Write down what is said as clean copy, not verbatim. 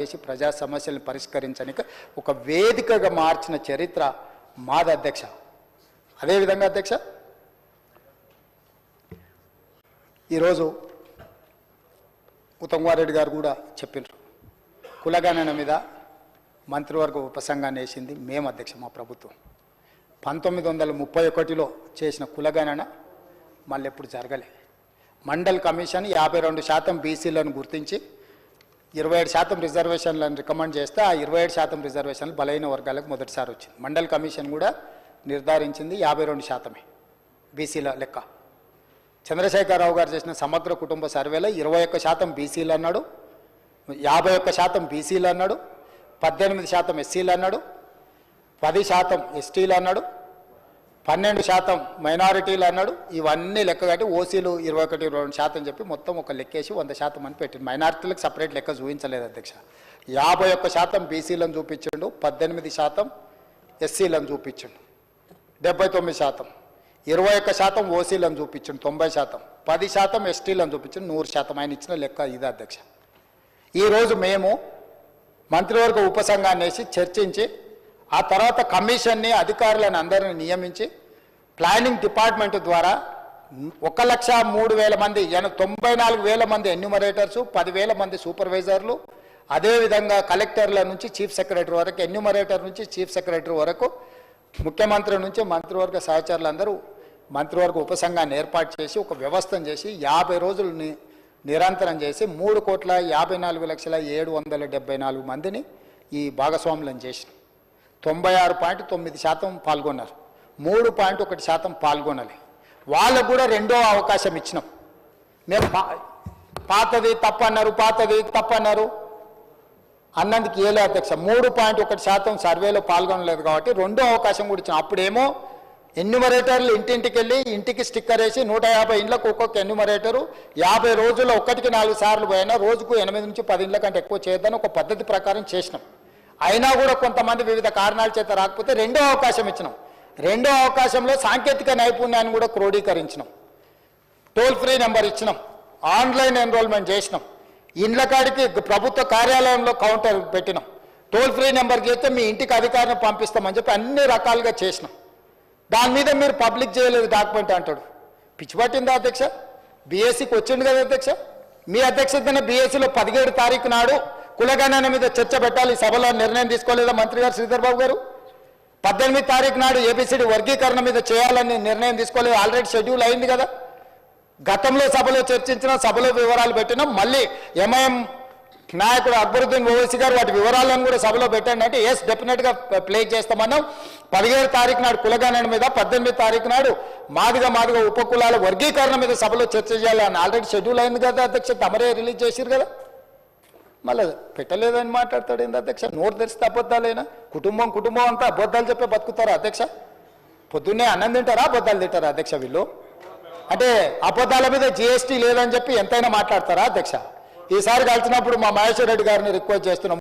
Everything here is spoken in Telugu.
చేసి ప్రజా సమస్యలను పరిష్కరించడానికి ఒక వేదికగా మార్చిన చరిత్ర మాది అధ్యక్ష. అదేవిధంగా అధ్యక్ష, ఈరోజు ఉత్తమ్ కుమార్ రెడ్డి గారు కూడా చెప్పినారు, కులగణన మీద మంత్రివర్గ ఉపసంఘాన్ని వేసింది మేము అధ్యక్ష. మా ప్రభుత్వం 1931లో చేసిన కులగణన మళ్ళీ ఎప్పుడు జరగలే. మండల్ కమిషన్ 52% బీసీలను గుర్తించి 27% రిజర్వేషన్లను రికమెండ్ చేస్తే ఆ 27% రిజర్వేషన్లు బలైన వర్గాలకు మొదటిసారి వచ్చింది. మండల్ కమిషన్ కూడా నిర్ధారించింది 52% బీసీల లెక్క. చంద్రశేఖరరావు గారు చేసిన సమగ్ర కుటుంబ సర్వేలో 21% బీసీలు అన్నాడు, 51% బీసీలు అన్నాడు, 18% ఎస్సీలు అన్నాడు, 10% ఎస్టీలు అన్నాడు, 12% మైనారిటీలు అన్నాడు. ఇవన్నీ లెక్క కట్టి ఓసీలు 21-22% చెప్పి మొత్తం ఒక లెక్కేసి 100% అని పెట్టింది. మైనారిటీలకు సపరేట్ లెక్క చూపించలేదు అధ్యక్ష. 51% బీసీలను చూపించిండు, 18% ఎస్సీలను చూపించిండు, 79%, 21% ఓసీలను చూపించిండు, 90%, 10% ఎస్టీలను చూపించిండు, 100%. ఆయన ఇచ్చిన లెక్క ఇది అధ్యక్ష. ఈరోజు మేము మంత్రివర్గ ఉపసంఘాన్ని వేసి చర్చించి ఆ తర్వాత కమిషన్ని అధికారులను అందరిని నియమించి ప్లానింగ్ డిపార్ట్మెంట్ ద్వారా 1,03,000 మంది 94,000 మంది ఎన్యూమరేటర్స్, 10,000 మంది సూపర్వైజర్లు, అదేవిధంగా కలెక్టర్ల నుంచి చీఫ్ సెక్రటరీ వరకు, ఎన్యూమరేటర్ నుంచి చీఫ్ సెక్రటరీ వరకు, ముఖ్యమంత్రి నుంచి మంత్రివర్గ సహచరులందరూ మంత్రివర్గ ఉపసంఘాన్ని ఏర్పాటు చేసి ఒక వ్యవస్థను చేసి 50 రోజులు నిరంతరం చేసి 3,54,774 మందిని ఈ భాగస్వాములను చేసి 96.9% పాల్గొన్నారు, 3.1% పాల్గొనాలి. వాళ్ళకు కూడా రెండో అవకాశం ఇచ్చినాం. మేము పాతది తప్పన్నారు అన్నందుకు ఏలే అధ్యక్ష. 3.1% సర్వేలో పాల్గొనలేదు కాబట్టి రెండో అవకాశం కూడా ఇచ్చినాం. అప్పుడేమో ఎన్యూమరేటర్లు ఇంటింటికి వెళ్ళి ఇంటికి స్టిక్కర్ వేసి 150 ఇండ్లకు ఒక్కొక్క ఎన్యూమరేటరు 50 రోజుల్లో 1-4 సార్లు పోయినా రోజుకు 8 నుంచి 10 ఇండ్ల కంటే ఎక్కువ చేయొద్దని ఒక పద్ధతి ప్రకారం చేసినాం. అయినా కూడా కొంతమంది వివిధ కారణాల చేత రాకపోతే రెండో అవకాశం ఇచ్చినాం. రెండో అవకాశంలో సాంకేతిక నైపుణ్యాన్ని కూడా క్రోడీకరించినాం. టోల్ ఫ్రీ నెంబర్ ఇచ్చినాం, ఆన్లైన్ ఎన్రోల్మెంట్ చేసినాం, ఇండ్ల కాడికి ప్రభుత్వ కార్యాలయంలో కౌంటర్ పెట్టినాం. టోల్ ఫ్రీ నెంబర్ చేస్తే మీ ఇంటికి అధికారిని పంపిస్తామని చెప్పి అన్ని రకాలుగా చేసినాం. దాని మీద మీరు పబ్లిక్ చేయలేదు డాక్యుమెంట్ అంటాడు. పిచ్చి పట్టిందా అధ్యక్ష? బీఎస్సీకి వచ్చిండు కదా అధ్యక్ష. మీ అధ్యక్షతన బీఎస్సీలో 17 తారీఖు నాడు కులగణన మీద చర్చ పెట్టాలి, సభలో నిర్ణయం తీసుకోలేదా మంత్రి గారు శ్రీధర్ బాబు గారు? 18 తారీఖు నాడు ఏబిసిడి వర్గీకరణ మీద చేయాలని నిర్ణయం తీసుకోలేదు, ఆల్రెడీ షెడ్యూల్ అయింది కదా. గతంలో సభలో చర్చించిన, సభలో వివరాలు పెట్టినాం. మళ్ళీ ఎంఐఎం నాయకుడు అక్బరుద్దీన్ ఓవైసీ గారు వాటి వివరాలను కూడా సభలో పెట్టండి అంటే ఎస్ డెఫినెట్గా ప్లే చేస్తామన్నాం. 17 తారీఖు నాడు కులగణన మీద, 18 తారీఖు నాడు మాదిగా ఉపకులాల వర్గీకరణ మీద సభలో చర్చ చేయాలని ఆల్రెడీ షెడ్యూల్ అయింది కదా అధ్యక్ష. తమరే రిలీజ్ చేసిరు కదా, మళ్ళీ పెట్టలేదని మాట్లాడతాడు ఏంది అధ్యక్ష? నోరు తెరిస్తే అబద్ధాలేనా? కుటుంబం అంతా అబద్ధాలు చెప్పే బతుకుతారా అధ్యక్ష? పొద్దున్నే అన్నం తింటారా, అబద్ధాలు తింటారా అధ్యక్ష వీళ్ళు? అంటే అబద్ధాల మీద GST లేదని చెప్పి ఎంతైనా మాట్లాడతారా అధ్యక్ష? ఈసారి కలిసినప్పుడు మా మహేశ్వర్ రెడ్డి గారిని రిక్వెస్ట్ చేస్తున్నాం.